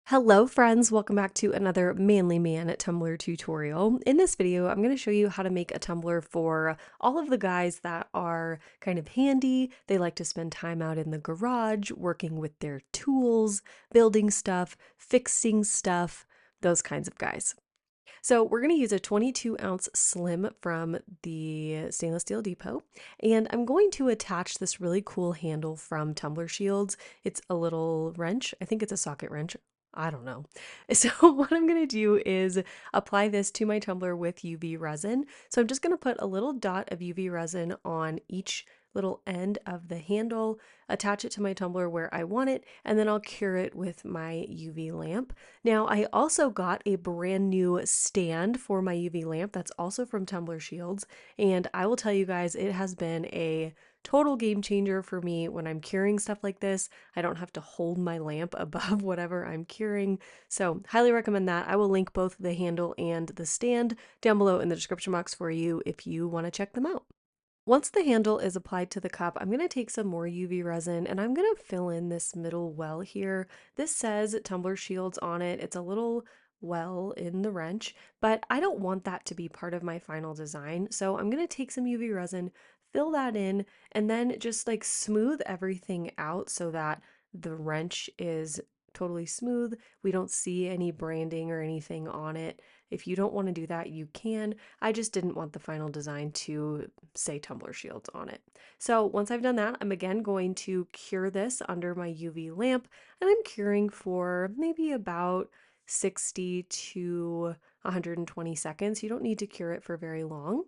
Hello friends, welcome back to another Manly Man at Tumbler tutorial. In this video, I'm going to show you how to make a tumbler for all of the guys that are kind of handy. They like to spend time out in the garage, working with their tools, building stuff, fixing stuff, those kinds of guys. So we're going to use a 22-ounce slim from the Stainless Steel Depot, and I'm going to attach this really cool handle from Tumbler Shields. It's a little wrench. I think it's a socket wrench. I don't know. So what I'm going to do is apply this to my tumbler with UV resin. So I'm just going to put a little dot of UV resin on each little end of the handle, attach it to my tumbler where I want it, and then I'll cure it with my UV lamp. Now, I also got a brand new stand for my UV lamp that's also from Tumbler Shields, and I will tell you guys, it has been a total game changer for me when I'm curing stuff like this. I don't have to hold my lamp above whatever I'm curing, so highly recommend that. I will link both the handle and the stand down below in the description box for you if you want to check them out. Once the handle is applied to the cup, I'm going to take some more UV resin and I'm going to fill in this middle well here. This says Tumbler Shields on it. It's a little well in the wrench, but I don't want that to be part of my final design. So I'm going to take some UV resin, fill that in, and then just like smooth everything out so that the wrench is totally smooth. We don't see any branding or anything on it. If you don't want to do that, you can. I just didn't want the final design to say Tumbler Shields on it. So once I've done that, I'm again going to cure this under my UV lamp, and I'm curing for maybe about 60 to 120 seconds. You don't need to cure it for very long.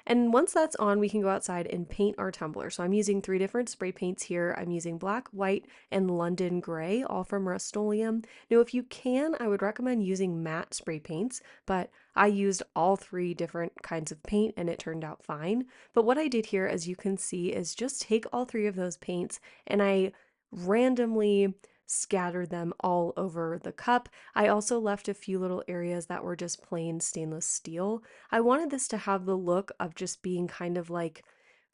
And once that's on, we can go outside and paint our tumbler. So I'm using 3 different spray paints here. I'm using black, white, and London gray, all from Rust-Oleum. Now, if you can, I would recommend using matte spray paints, but I used all 3 different kinds of paint and it turned out fine. But what I did here, as you can see, is just take all 3 of those paints and I randomly scattered them all over the cup. I also left a few little areas that were just plain stainless steel. I wanted this to have the look of just being kind of like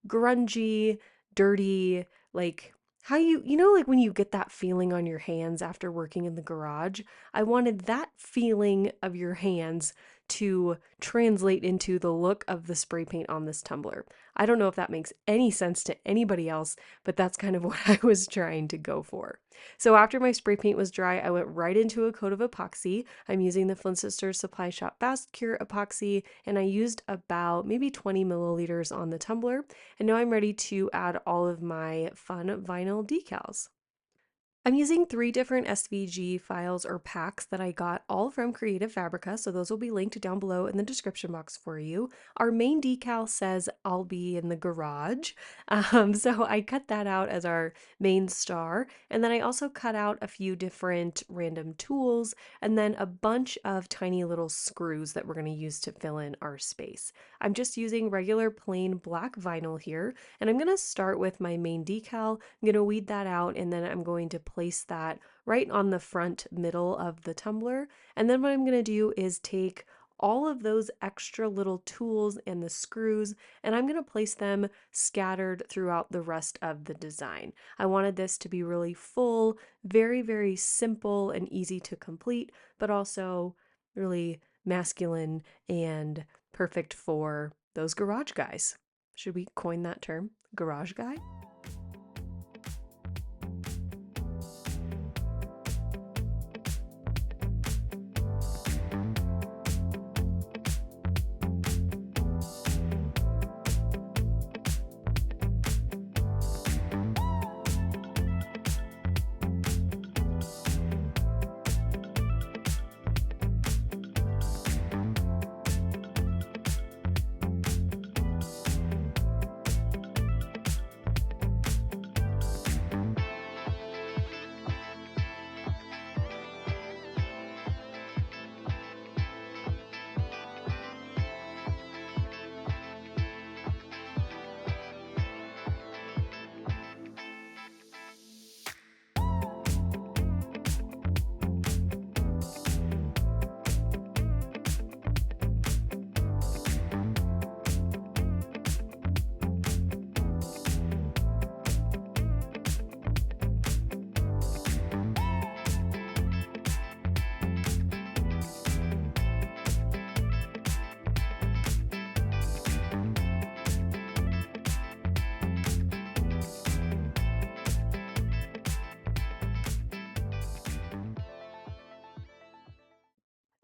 grungy, dirty, like how you know like when you get that feeling on your hands after working in the garage. I wanted that feeling of your hands to translate into the look of the spray paint on this tumbler. I don't know if that makes any sense to anybody else, but that's kind of what I was trying to go for. So after my spray paint was dry, I went right into a coat of epoxy. I'm using the Flynn Sisters Supply Shop Fast Cure epoxy, and I used about maybe 20 milliliters on the tumbler. And now I'm ready to add all of my fun vinyl decals. I'm using 3 different SVG files or packs that I got all from Creative Fabrica, so those will be linked down below in the description box for you. Our main decal says I'll be in the garage, so I cut that out as our main star, and then I also cut out a few different random tools, and then a bunch of tiny little screws that we're going to use to fill in our space. I'm just using regular plain black vinyl here, and I'm going to start with my main decal. I'm going to weed that out, and then I'm going to place that right on the front middle of the tumbler. And then what I'm going to do is take all of those extra little tools and the screws, and I'm going to place them scattered throughout the rest of the design. I wanted this to be really full, very, very simple and easy to complete, but also really masculine and perfect for those garage guys. Should we coin that term? Garage guy?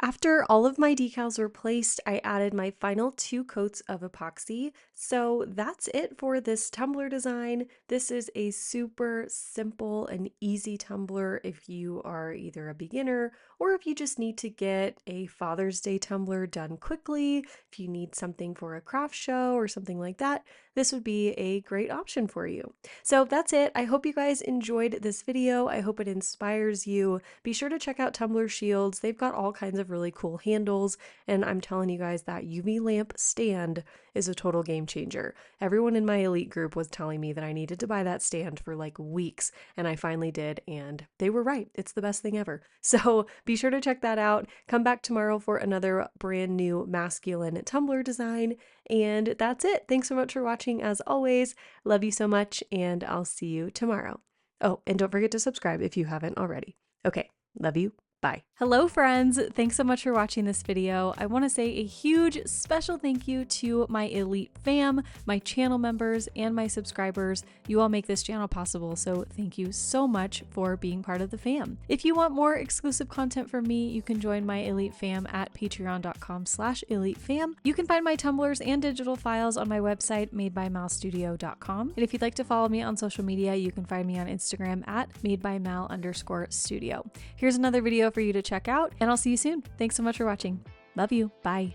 After all of my decals were placed, I added my final 2 coats of epoxy. So that's it for this tumbler design. This is a super simple and easy tumbler if you are either a beginner or if you just need to get a Father's Day tumbler done quickly, if you need something for a craft show or something like that, this would be a great option for you. So that's it. I hope you guys enjoyed this video. I hope it inspires you. Be sure to check out Tumbler Shields. They've got all kinds of really cool handles, and I'm telling you guys that UV lamp stand is a total game changer. Everyone in my elite group was telling me that I needed to buy that stand for like weeks, and I finally did, and they were right. It's the best thing ever. So be sure to check that out. Come back tomorrow for another brand new masculine tumbler design, and that's it. Thanks so much for watching as always. Love you so much, and I'll see you tomorrow. Oh, and don't forget to subscribe if you haven't already. Okay, love you. Bye. Hello friends, thanks so much for watching this video. I want to say a huge special thank you to my elite fam, my channel members, and my subscribers. You all make this channel possible, so thank you so much for being part of the fam. If you want more exclusive content from me, you can join my elite fam at patreon.com/elitefam. You can find my tumblers and digital files on my website madebymalstudio.com. And if you'd like to follow me on social media, you can find me on Instagram at madebymal_studio. Here's another video for you to check out, and I'll see you soon. Thanks so much for watching. Love you. Bye.